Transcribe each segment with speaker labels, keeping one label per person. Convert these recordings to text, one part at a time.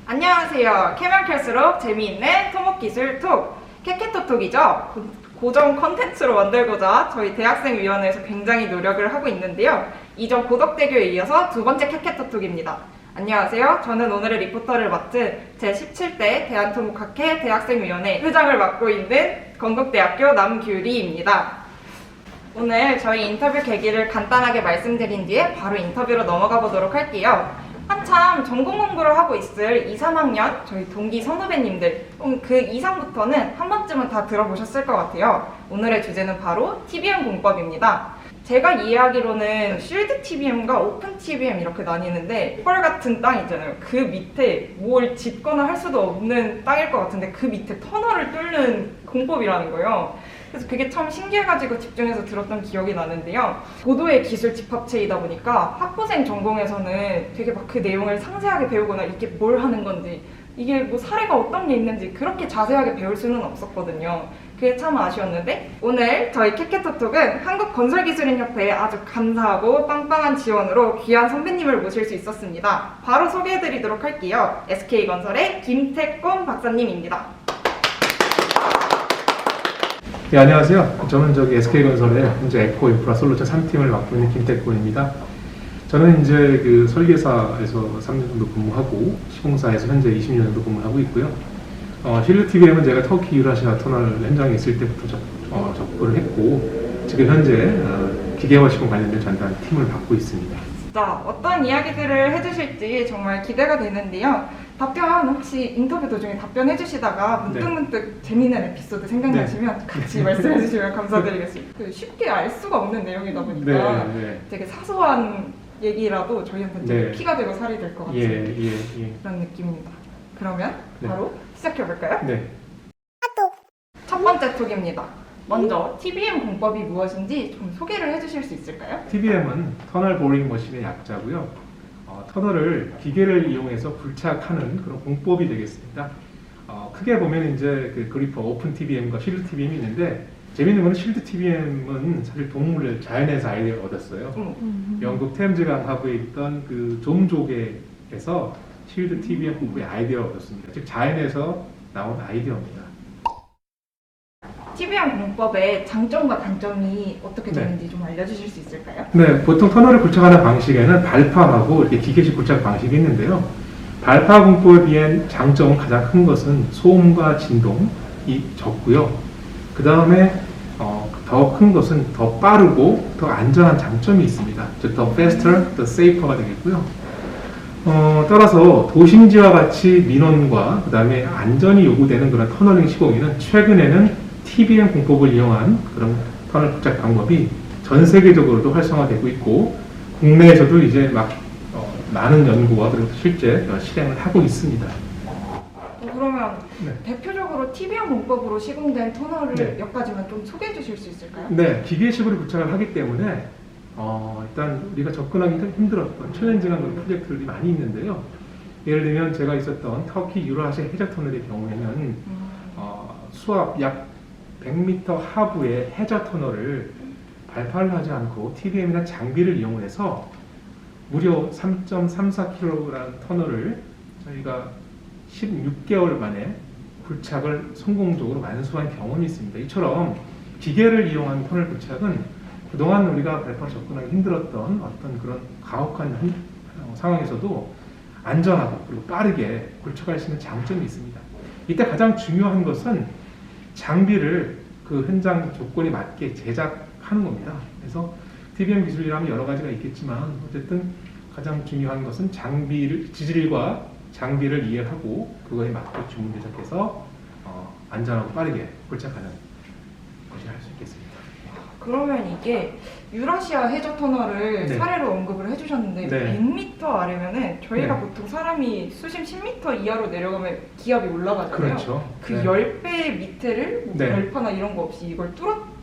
Speaker 1: 안녕하세요. 캐면 클수록 재미있는 토목기술 톡, 캐캐토톡이죠. 고정 컨텐츠로 만들고자 저희 대학생위원회에서 굉장히 노력을 하고 있는데요. 이전 고덕대교에 이어서 두 번째 캐캐토톡입니다. 안녕하세요. 저는 오늘의 리포터를 맡은 제17대 대한토목학회 대학생위원회 회장을 맡고 있는 건국대학교 남규리입니다. 오늘 저희 인터뷰 계기를 간단하게 말씀드린 뒤에 바로 인터뷰로 넘어가 보도록 할게요. 한참 전공 공부를 하고 있을 2, 3학년 저희 동기 선후배님들 그 이상부터는 한 번쯤은 다 들어보셨을 것 같아요. 오늘의 주제는 바로 TBM 공법입니다. 제가 이해하기로는 쉴드 TBM과 오픈 TBM 이렇게 나뉘는데 펄 같은 땅 있잖아요. 그 밑에 뭘 짓거나 할 수도 없는 땅일 것 같은데 그 밑에 터널을 뚫는 공법이라는 거예요. 그래서 그게 참 신기해가지고 집중해서 들었던 기억이 나는데요. 고도의 기술 집합체이다 보니까 학부생 전공에서는 되게 막 그 내용을 상세하게 배우거나 이게 뭘 하는 건지 이게 뭐 사례가 어떤 게 있는지 그렇게 자세하게 배울 수는 없었거든요. 그게 참 아쉬웠는데 오늘 저희 캐캐토톡은 한국건설기술인협회에 아주 감사하고 빵빵한 지원으로 귀한 선배님을 모실 수 있었습니다. 바로 소개해드리도록 할게요. SK건설의 김태권 박사님입니다.
Speaker 2: 네, 안녕하세요. 저는 SK건설의 현재 에코 인프라 솔루션 3팀을 맡고 있는 김태권입니다. 저는 이제 그 설계사에서 3년 정도 근무하고 시공사에서 현재 20년 정도 근무하고 있고요. 쉴드 TBM은 제가 터키 유라시아 터널 현장에 있을 때부터 접근을 했고 지금 현재 기계화 시공 관련된 전담 팀을 맡고 있습니다.
Speaker 1: 자, 어떤 이야기들을 해주실지 정말 기대가 되는데요. 답변 혹시 인터뷰 도중에 답변해 주시다가 문득문득 재미있는 에피소드 생각나시면 같이 말씀해 주시면 감사드리겠습니다. 쉽게 알 수가 없는 내용이다 보니까 되게 사소한 얘기라도 저희한테는 되게 피가 되고 살이 될 것 같은 그런 느낌입니다. 그러면 바로 시작해 볼까요?
Speaker 2: 네.
Speaker 1: 첫 번째 톡입니다. 먼저 TBM 공법이 무엇인지 좀 소개를 해주실 수 있을까요?
Speaker 2: TBM은 터널 보링 머신의 약자고요. 터널을 기계를 이용해서 불착하는 그런 공법이 되겠습니다. 크게 보면 이제 그 그리퍼 오픈 TBM과 쉴드 TBM이 있는데 재밌는 건 쉴드 TBM은 사실 동물을 자연에서 아이디어를 얻었어요. 영국 템즈강하구에 있던 그 좀조개에서 쉴드 TBM 공법의 아이디어를 얻었습니다. 즉 자연에서 나온 아이디어입니다.
Speaker 1: TBM 공법의 장점과 단점이 어떻게 되는지 좀 알려주실 수 있을까요?
Speaker 2: 네, 보통 터널을 굴착하는 방식에는 발파하고 이렇게 기계식 굴착 방식이 있는데요. 발파 공법에 비한 장점은 가장 큰 것은 소음과 진동이 적고요. 그 다음에 더 큰 것은 더 빠르고 더 안전한 장점이 있습니다. 즉, 더 faster, 더 safer가 되겠고요. 따라서 도심지와 같이 민원과 그 다음에 안전이 요구되는 그런 터널링 시공에는 최근에는 TBM 공법을 이용한 그런 터널 굴착 방법이 전 세계적으로도 활성화되고 있고 국내에서도 이제 많은 연구와 그리고 실제 실행을 하고 있습니다.
Speaker 1: 그러면 대표적으로 TBM 공법으로 시공된 터널을 몇 가지만 좀 소개해 주실 수 있을까요?
Speaker 2: 네, 기계식으로 굴착을 하기 때문에 일단 우리가 접근하기 힘들었던 챌린징한 그런 프로젝트들이 많이 있는데요. 예를 들면 제가 있었던 터키 유라시아 해저 터널의 경우에는 수압 약 100m 하부의 해저 터널을 발파를 하지 않고 TBM이나 장비를 이용해서 무려 3.34km라는 터널을 저희가 16개월 만에 굴착을 성공적으로 완수한 경험이 있습니다. 이처럼 기계를 이용한 터널 굴착은 그동안 우리가 발파로 접근하기 힘들었던 어떤 그런 가혹한 상황에서도 안전하고 그리고 빠르게 굴착할 수 있는 장점이 있습니다. 이때 가장 중요한 것은 장비를 그 현장 조건에 맞게 제작하는 겁니다. 그래서 TBM 기술이라면 여러 가지가 있겠지만 어쨌든 가장 중요한 것은 지질과 장비를 이해하고 그거에 맞게 주문 제작해서 안전하고 빠르게 굴착하는 것이 할 수 있겠습니다.
Speaker 1: 그러면 이게 유라시아 해저 터널을 사례로 언급을 해주셨는데 100m 아래면은 저희가 보통 사람이 수심 10m 이하로 내려가면 기압이 올라가잖아요.
Speaker 2: 그렇죠.
Speaker 1: 그 10배 밑에를 발파나 이런 거 없이 이걸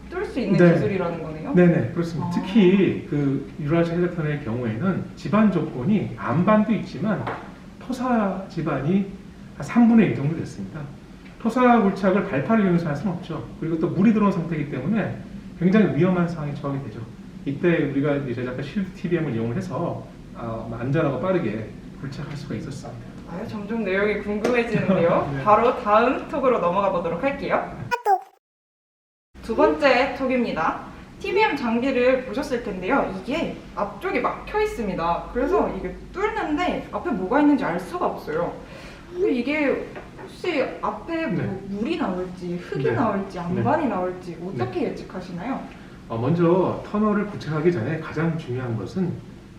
Speaker 1: 뚫을 수 있는 기술이라는 거네요?
Speaker 2: 네네, 그렇습니다. 특히 그 유라시아 해저 터널의 경우에는 지반 조건이 안반도 있지만 토사 지반이 한 3분의 1 정도 됐습니다. 토사 굴착을 발파를 이용해서 할 수는 없죠. 그리고 또 물이 들어온 상태이기 때문에 굉장히 위험한 상황에 처하게 되죠. 이때 우리가 이제 제작한 실드 TBM을 이용을 해서 안전하고 빠르게 굴착할 수가 있었습니다.
Speaker 1: 점점 내용이 궁금해지는데요.
Speaker 2: 네.
Speaker 1: 바로 다음 톡으로 넘어가 보도록 할게요. 두 번째 톡입니다. TBM 장비를 보셨을 텐데요. 이게 앞쪽이 막혀 있습니다. 그래서 이게 뚫는데 앞에 뭐가 있는지 알 수가 없어요. 근데 이게 혹시 앞에 뭐
Speaker 2: 네.
Speaker 1: 물이 나올지 흙이
Speaker 2: 네.
Speaker 1: 나올지 안반이 나올지 어떻게 예측하시나요?
Speaker 2: 먼저 터널을 구축하기 전에 가장 중요한 것은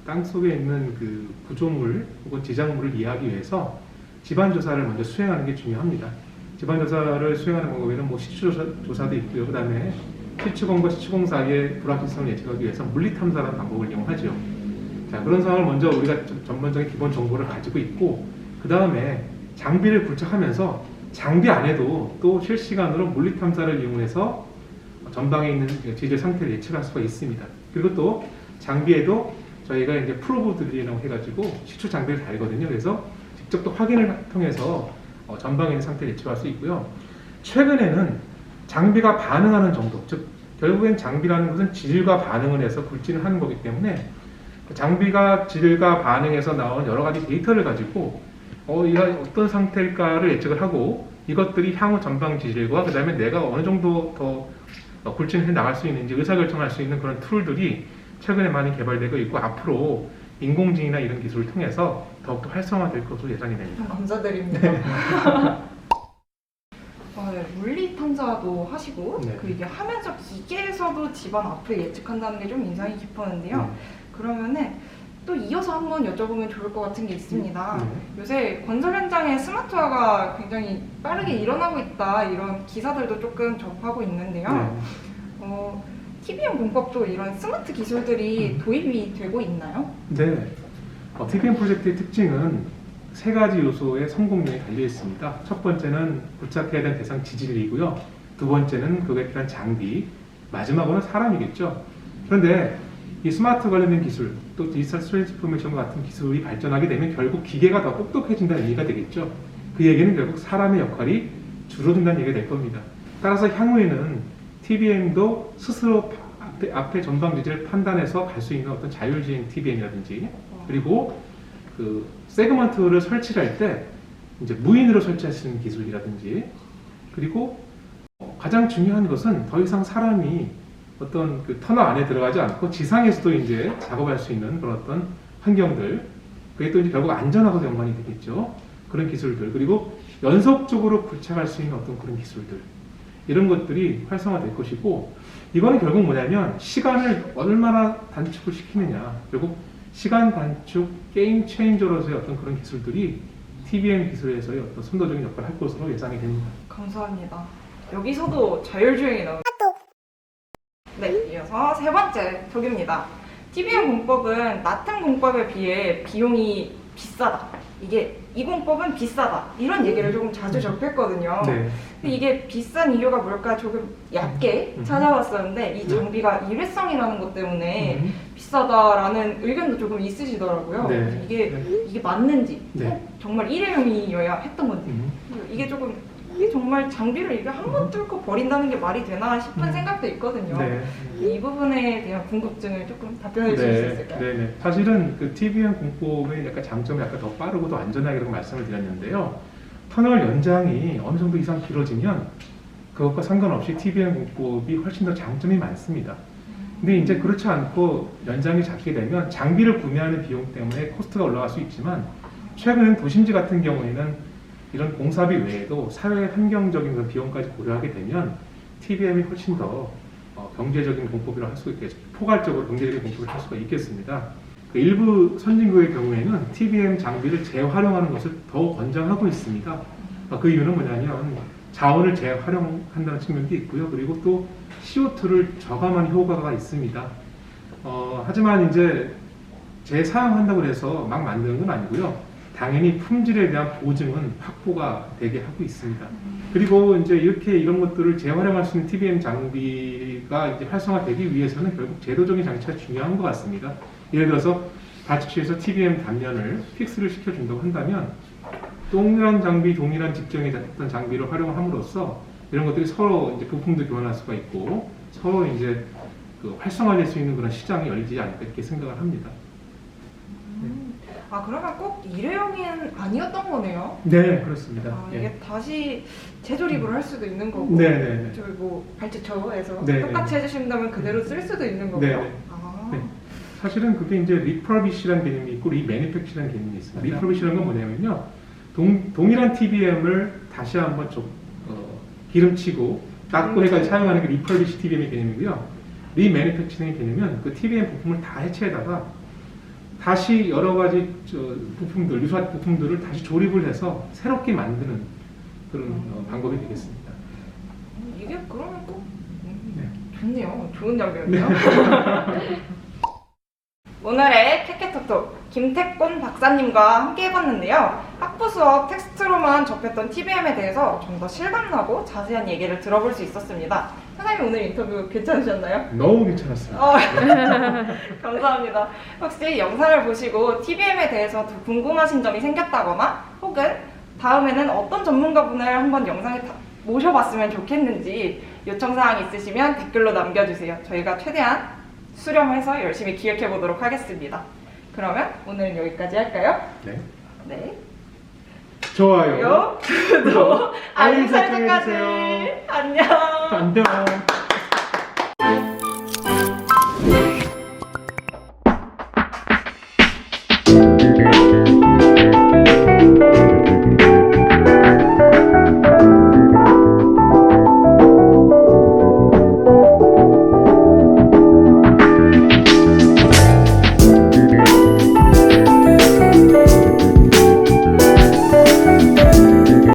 Speaker 2: 땅 속에 있는 그 구조물 혹은 지작물을 이해하기 위해서 지반 조사를 먼저 수행하는 게 중요합니다. 지반 조사를 수행하는 방법에는 뭐 시추 조사도 있고요. 그다음에 시추공과 시추공 사이의 불확실성을 예측하기 위해서 물리 탐사라는 방법을 이용하죠. 자, 그런 상황을 먼저 우리가 전반적인 기본 정보를 가지고 있고, 그 다음에 장비를 굴착하면서 장비 안에도 또 실시간으로 물리 탐사를 이용해서 전방에 있는 지질 상태를 예측할 수가 있습니다. 그리고 또 장비에도 저희가 이제 프로브 드릴이라고 해가지고 시추 장비를 달거든요. 그래서 직접 또 확인을 통해서 전방에 있는 상태를 예측할 수 있고요. 최근에는 장비가 반응하는 정도, 즉 결국엔 장비라는 것은 지질과 반응을 해서 굴진을 하는 거기 때문에 장비가 지질과 반응해서 나온 여러 가지 데이터를 가지고 이가 어떤 상태일까를 예측을 하고, 이것들이 향후 전방 지질과 그 다음에 내가 어느 정도 더 굴진해 나갈 수 있는지 의사결정할 수 있는 그런 툴들이 최근에 많이 개발되고 있고, 앞으로 인공지능이나 이런 기술을 통해서 더욱더 활성화될 것으로 예상이 됩니다.
Speaker 1: 감사드립니다. 네, 물리 탐사도 하시고
Speaker 2: 네.
Speaker 1: 이게 하면서 기계에서도 집안 앞을 예측한다는 게 좀 인상이 깊었는데요. 그러면은 또 이어서 한번 여쭤보면 좋을 것 같은 게 있습니다. 요새 건설 현장에 스마트화가 굉장히 빠르게 일어나고 있다, 이런 기사들도 조금 접하고 있는데요. TBM 공법도 이런 스마트 기술들이 도입이 되고 있나요?
Speaker 2: 네. TBM 프로젝트의 특징은 세 가지 요소의 성공률이 달려 있습니다. 첫 번째는 굴착해야 되는 대상 지질이고요. 두 번째는 그에 필요한 장비, 마지막으로는 사람이겠죠. 그런데 이 스마트 관련된 기술, 또 디지털 트랜스포메이션 같은 기술이 발전하게 되면 결국 기계가 더 똑똑해진다는 얘기가 되겠죠. 그 얘기는 결국 사람의 역할이 줄어든다는 얘기가 될 겁니다. 따라서 향후에는 TBM도 스스로 앞에 전방 지질을 판단해서 갈 수 있는 어떤 자율주행 TBM이라든지, 그리고 그 세그먼트를 설치를 할 때 이제 무인으로 설치할 수 있는 기술이라든지, 그리고 가장 중요한 것은 더 이상 사람이 어떤 그 터널 안에 들어가지 않고 지상에서도 이제 작업할 수 있는 그런 어떤 환경들, 그게 또 이제 결국 안전하고도 연관이 되겠죠. 그런 기술들, 그리고 연속적으로 굴착할 수 있는 어떤 그런 기술들, 이런 것들이 활성화될 것이고, 이거는 결국 뭐냐면 시간을 얼마나 단축을 시키느냐, 결국 시간 단축 게임 체인저로서의 어떤 그런 기술들이 TBM 기술에서의 어떤 선도적인 역할을 할 것으로 예상이 됩니다.
Speaker 1: 감사합니다. 여기서도 자율주행이 나옵니다. 네, 이어서 세 번째 톡입니다. TBM 공법은 나튼 공법에 비해 비용이 비싸다, 이 공법은 비싸다, 이런 얘기를 조금 자주 접했거든요.
Speaker 2: 네.
Speaker 1: 근데 이게 비싼 이유가 뭘까 조금 얕게 찾아봤었는데, 이 장비가 일회성이라는 것 때문에 비싸다라는 의견도 조금 있으시더라고요.
Speaker 2: 네.
Speaker 1: 이게 맞는지,
Speaker 2: 네.
Speaker 1: 정말 일회용이어야 했던 건지, 이게 정말 장비를 이게 한 번 뚫고 버린다는 게 말이 되나 싶은 생각도 있거든요.
Speaker 2: 네.
Speaker 1: 이 부분에 대한 궁금증을 조금 답변해 주실 수 있을까요?
Speaker 2: 네. 사실은 그 TBM 공법의 약간 장점이 약간 더 빠르고 더 안전하게 말씀을 드렸는데요. 터널 연장이 어느 정도 이상 길어지면 그것과 상관없이 TBM 공법이 훨씬 더 장점이 많습니다. 근데 이제 그렇지 않고 연장이 작게 되면 장비를 구매하는 비용 때문에 코스트가 올라갈 수 있지만, 최근엔 도심지 같은 경우에는 이런 공사비 외에도 사회 환경적인 그런 비용까지 고려하게 되면 TBM이 훨씬 더 경제적인 공법이라고 할 수 있겠죠. 포괄적으로 경제적인 공법을 할 수가 있겠습니다. 그 일부 선진국의 경우에는 TBM 장비를 재활용하는 것을 더 권장하고 있습니다. 그 이유는 뭐냐면 자원을 재활용한다는 측면도 있고요. 그리고 또 CO2를 저감하는 효과가 있습니다. 하지만 이제 재사용한다고 해서 막 만드는 건 아니고요. 당연히 품질에 대한 보증은 확보가 되게 하고 있습니다. 그리고 이제 이런 것들을 재활용할 수 있는 TBM 장비가 이제 활성화되기 위해서는 결국 제도적인 장치가 중요한 것 같습니다. 예를 들어서 바치에서 TBM 단면을 픽스를 시켜준다고 한다면 동일한 장비, 동일한 직정에 어떤 장비를 활용함으로써 이런 것들이 서로 이제 부품도 교환할 수가 있고 서로 이제 그 활성화될 수 있는 그런 시장이 열리지 않을까 이렇게 생각을 합니다.
Speaker 1: 아, 그러면 꼭 일회용은 아니었던 거네요?
Speaker 2: 네, 그렇습니다.
Speaker 1: 아,
Speaker 2: 예.
Speaker 1: 이게 다시 재조립을 할 수도 있는 거고,
Speaker 2: 네네.
Speaker 1: 저희 뭐 발주처에서
Speaker 2: 네,
Speaker 1: 똑같이
Speaker 2: 네.
Speaker 1: 해주신다면 그대로 쓸 수도 있는 거고요.
Speaker 2: 네, 네.
Speaker 1: 아,
Speaker 2: 네. 사실은 그게 이제 리퍼비시라는 개념이 있고 리매니팩처라는 개념이 있습니다. 리퍼비시라는 건 뭐냐면요, 동일한 TBM을 다시 한번 좀 기름치고 닦고 해가지고 사용하는 게 리퍼비시 TBM의 개념이고요. 리매니팩처링의 개념은 그 TBM 부품을 다 해체에다가 다시 여러 가지 부품들, 유사 부품들을 다시 조립을 해서 새롭게 만드는 그런 방법이 되겠습니다.
Speaker 1: 이게 그러면 꼭
Speaker 2: 네.
Speaker 1: 좋네요. 좋은 장비였네요. 오늘의 캐캐토톡 김태곤 박사님과 함께 해봤는데요. 학부 수업 텍스트로만 접했던 TBM에 대해서 좀 더 실감나고 자세한 얘기를 들어볼 수 있었습니다. 선생님 오늘 인터뷰 괜찮으셨나요?
Speaker 2: 너무 괜찮았습니다.
Speaker 1: 감사합니다. 혹시 영상을 보시고 TBM에 대해서 더 궁금하신 점이 생겼다거나 혹은 다음에는 어떤 전문가분을 한번 영상에 모셔봤으면 좋겠는지 요청사항 있으시면 댓글로 남겨주세요. 저희가 최대한 수렴해서 열심히 기획해 보도록 하겠습니다. 그러면 오늘은 여기까지 할까요?
Speaker 2: 네.
Speaker 1: 네.
Speaker 2: 좋아요.
Speaker 1: 구독, 알림
Speaker 2: 알림 설정해
Speaker 1: 설정까지.
Speaker 2: 주세요.
Speaker 1: 안녕.
Speaker 2: 안녕.